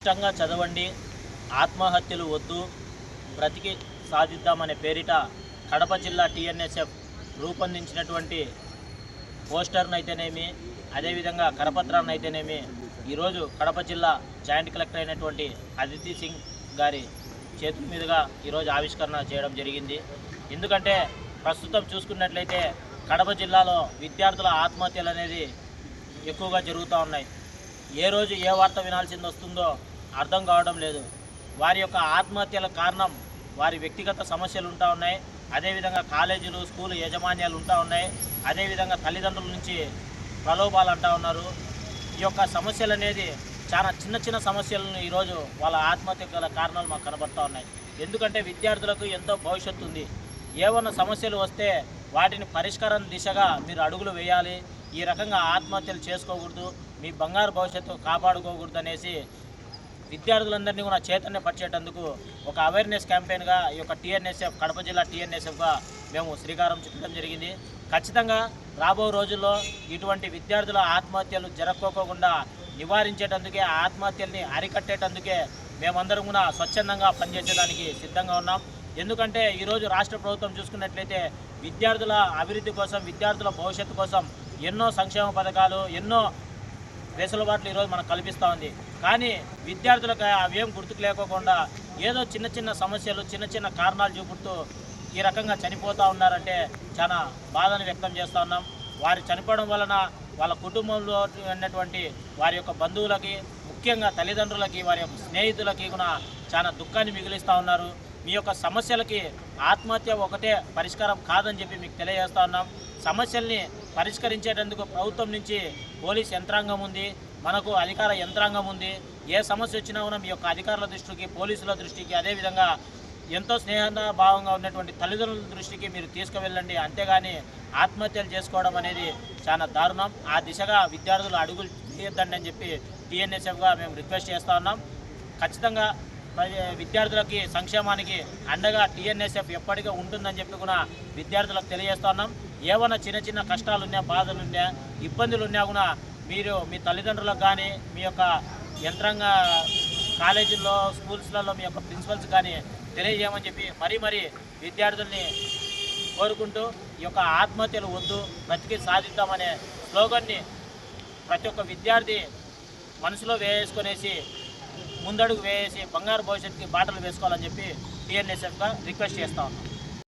ఇష్టంగా చదవండి, ఆత్మహత్యలు వద్దు, బ్రతికి సాధిద్దామనే పేరిట కడప జిల్లా టీఎన్ఎస్ఎఫ్ రూపొందించినటువంటి పోస్టర్ను అయితేనేమి, అదేవిధంగా కరపత్రాన్ని అయితేనేమి ఈరోజు కడప జిల్లా జాయింట్ కలెక్టర్ అయినటువంటి అదితి సింగ్ గారి చేతుల మీదుగా ఈరోజు ఆవిష్కరణ చేయడం జరిగింది. ఎందుకంటే ప్రస్తుతం చూసుకున్నట్లయితే కడప జిల్లాలో విద్యార్థుల ఆత్మహత్యలు అనేది ఎక్కువగా జరుగుతూ ఉన్నాయి. ఏ రోజు ఏ వార్త వినాల్సింది వస్తుందో అర్థం కావడం లేదు. వారి యొక్క ఆత్మహత్యల కారణం వారి వ్యక్తిగత సమస్యలు ఉంటా ఉన్నాయి. అదేవిధంగా కాలేజీలు, స్కూలు యాజమాన్యాలు ఉంటా ఉన్నాయి. అదేవిధంగా తల్లిదండ్రుల నుంచి ప్రలోభాలు అంటూ ఉన్నారు. ఈ యొక్క సమస్యలు అనేది చాలా చిన్న చిన్న సమస్యలను ఈరోజు వాళ్ళ ఆత్మహత్య గల కారణాలు మాకు కనబడుతూ ఉన్నాయి. ఎందుకంటే విద్యార్థులకు ఎంతో భవిష్యత్తు ఉంది. ఏమన్నా సమస్యలు వస్తే వాటిని పరిష్కారం దిశగా మీరు అడుగులు వేయాలి. ఈ రకంగా ఆత్మహత్యలు చేసుకోకూడదు, మీ బంగారు భవిష్యత్తు కాపాడుకోకూడదు అనేసి విద్యార్థులందరినీ కూడా చైతన్యపరిచేటందుకు ఒక అవేర్నెస్ క్యాంపెయిన్గా ఈ యొక్క టీఎన్ఎస్ఎఫ్ కడప జిల్లా టీఎన్ఎస్ఎఫ్గా మేము శ్రీకారం చుట్టడం జరిగింది. ఖచ్చితంగా రాబో రోజుల్లో ఇటువంటి విద్యార్థుల ఆత్మహత్యలు జరగకోకుండా నివారించేటందుకే, ఆత్మహత్యల్ని అరికట్టేటందుకే మేమందరం కూడా స్వచ్ఛందంగా పనిచేసేదానికి సిద్ధంగా ఉన్నాం. ఎందుకంటే ఈరోజు రాష్ట్ర ప్రభుత్వం చూసుకున్నట్లయితే విద్యార్థుల అభివృద్ధి కోసం, విద్యార్థుల భవిష్యత్తు కోసం ఎన్నో సంక్షేమ పథకాలు, ఎన్నో వెసులుబాట్లు ఈరోజు మనకు కల్పిస్తూ ఉంది. కానీ విద్యార్థులకు అవేం గుర్తుకు లేకోకుండా ఏదో చిన్న చిన్న సమస్యలు, చిన్న చిన్న కారణాలు చూపుతూ ఈ రకంగా చనిపోతూ ఉన్నారంటే చాలా బాధను వ్యక్తం చేస్తూ ఉన్నాం. వారు చనిపోవడం వలన వాళ్ళ కుటుంబంలో ఉన్నటువంటి వారి యొక్క బంధువులకి, ముఖ్యంగా తల్లిదండ్రులకి, వారి యొక్క స్నేహితులకి కూడా చాలా దుఃఖాన్ని మిగిలిస్తూ ఉన్నారు. మీ యొక్క సమస్యలకి ఆత్మహత్య ఒకటే పరిష్కారం కాదని చెప్పి మీకు తెలియజేస్తూ ఉన్నాం. సమస్యల్ని పరిష్కరించేటందుకు ప్రభుత్వం నుంచి పోలీస్ యంత్రాంగం ఉంది, మనకు అధికార యంత్రాంగం ఉంది. ఏ సమస్య వచ్చినా కూడా మీ యొక్క అధికారుల దృష్టికి, పోలీసుల దృష్టికి, అదేవిధంగా ఎంతో స్నేహభావంగా ఉన్నటువంటి తల్లిదండ్రుల దృష్టికి మీరు తీసుకువెళ్ళండి. అంతేగాని ఆత్మహత్యలు చేసుకోవడం అనేది చాలా దారుణం. ఆ దిశగా విద్యార్థులు అడుగులు తీయద్దండి అని చెప్పి టీఎన్ఎస్ఎఫ్గా మేము రిక్వెస్ట్ చేస్తూ ఉన్నాం. ఖచ్చితంగా విద్యార్థులకి సంక్షేమానికి అండగా టీఎన్ఎస్ఎఫ్ ఎప్పటికీ ఉంటుందని చెప్పి కూడా విద్యార్థులకు తెలియజేస్తున్నాం. ఏమైనా చిన్న చిన్న కష్టాలు ఉన్నా, బాధలు ఉన్నా, ఇబ్బందులు ఉన్నా కూడా మీరు మీ తల్లిదండ్రులకు కానీ, మీ యొక్క యంత్రాంగ కాలేజీల్లో, స్కూల్స్లలో మీ యొక్క ప్రిన్సిపల్స్ కానీ తెలియజేయమని చెప్పి మరీ విద్యార్థుల్ని కోరుకుంటూ ఈ యొక్క ఆత్మహత్యలు వద్దు, బ్రతికి సాధిద్దామనే స్లోగన్ని ప్రతి ఒక్క విద్యార్థి మనసులో వేసుకొనేసి ముందడుగు వేసి బంగారు భవిష్యత్తుకి బాటలు వేసుకోవాలని చెప్పి టీఎన్ఎస్ఎఫ్గా రిక్వెస్ట్ చేస్తా ఉన్నాం.